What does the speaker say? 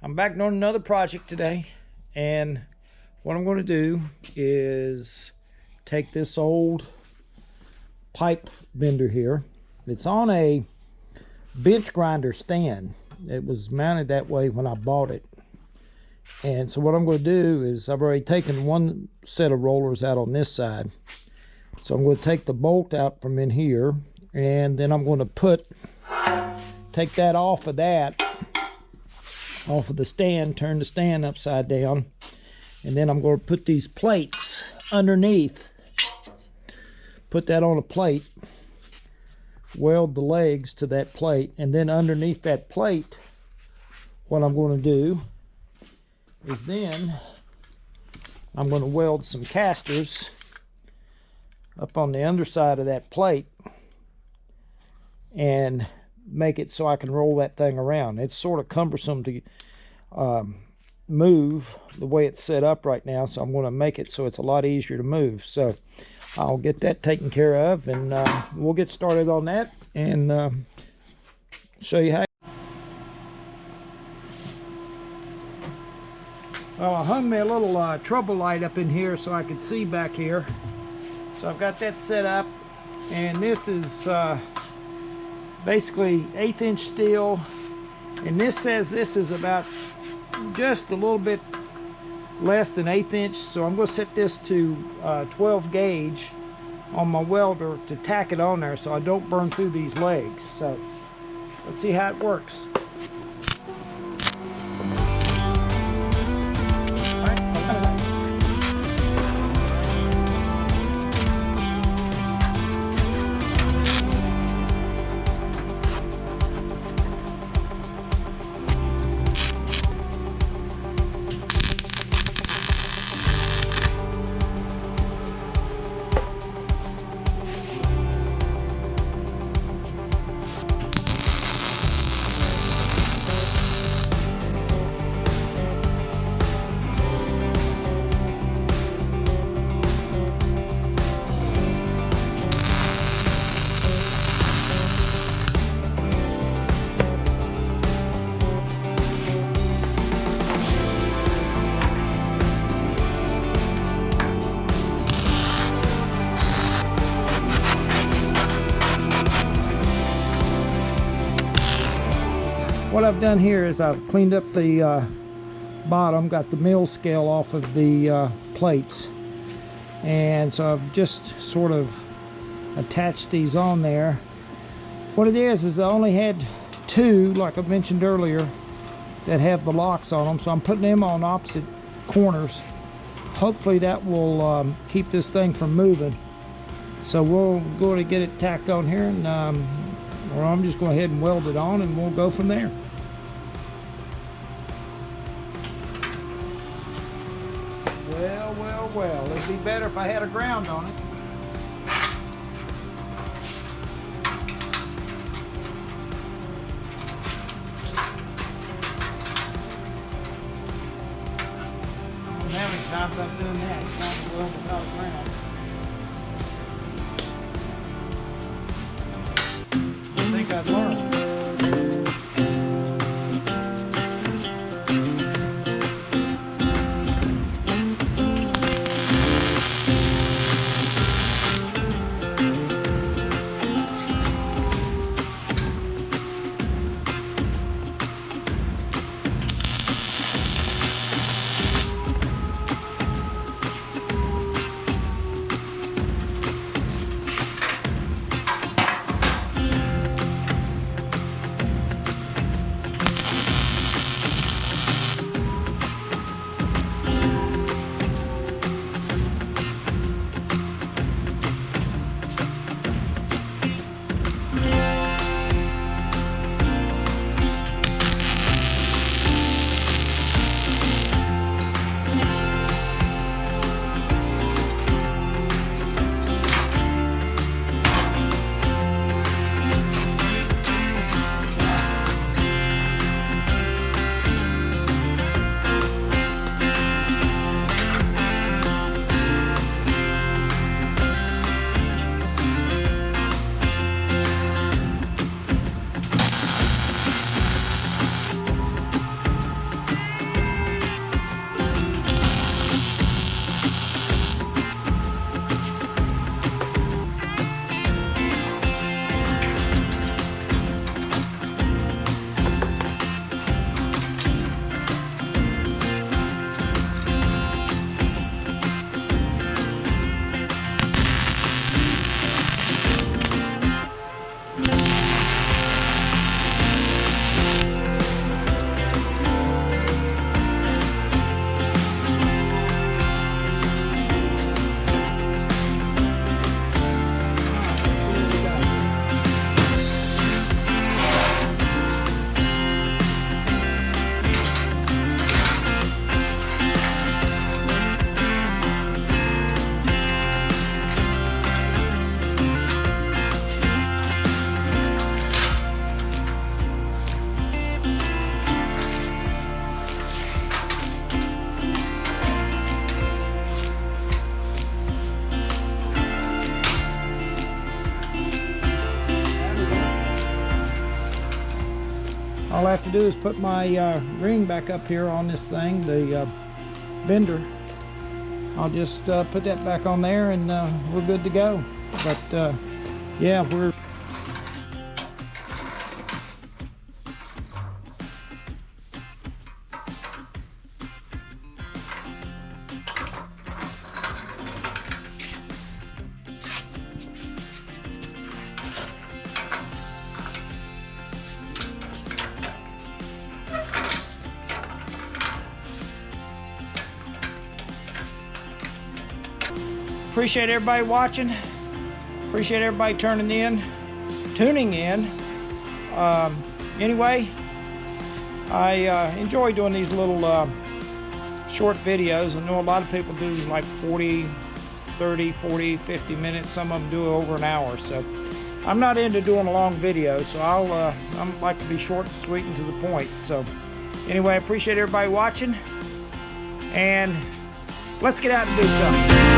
I'm back on another project today, and what I'm going to do is take this old pipe bender here. It's on a bench grinder stand. It was mounted that way when I bought it. And so what I'm going to do is, I've already taken one set of rollers out on this side. So I'm going to take the bolt out from in here, and then I'm going to take that off of the stand, turn the stand upside down, and then I'm going to put these plates underneath. Put that on a plate, weld the legs to that plate, and then underneath that plate, what I'm going to do is then I'm going to weld some casters up on the underside of that plate and make it so I can roll that thing around. It's sort of cumbersome to move the way it's set up right now, so I'm going to make it so it's a lot easier to move. So I'll get that taken care of, and we'll get started on that and show you how. Well, I hung me a little trouble light up in here so I could see back here. So I've got that set up, and this is basically 1/8 inch steel, and this says this is about just a little bit less than 1/8 inch. So I'm going to set this to 12 gauge on my welder to tack it on there so I don't burn through these legs. So let's see how it works. What I've done here is I've cleaned up the bottom, got the mill scale off of the plates, and so I've just sort of attached these on there. What it is I only had two, like I mentioned earlier, that have the locks on them, so I'm putting them on opposite corners. Hopefully that will keep this thing from moving. So we'll go to get it tacked on here, and or I'm just going ahead and weld it on, and we'll go from there. Well, it'd be better if I had a ground on it. I don't know how many times I've done that. It's not to weld without a ground. I think I've learned. have to do is put my ring back up here on this thing, the bender. I'll just put that back on there and we're good to go. But yeah, we're appreciate everybody watching. Appreciate everybody tuning in. Anyway, I enjoy doing these little short videos. I know a lot of people do like 40, 30, 40, 50 minutes. Some of them do over an hour. So I'm not into doing a long video. So I'm like to be short and sweet and to the point. So anyway, I appreciate everybody watching. And let's get out and do something.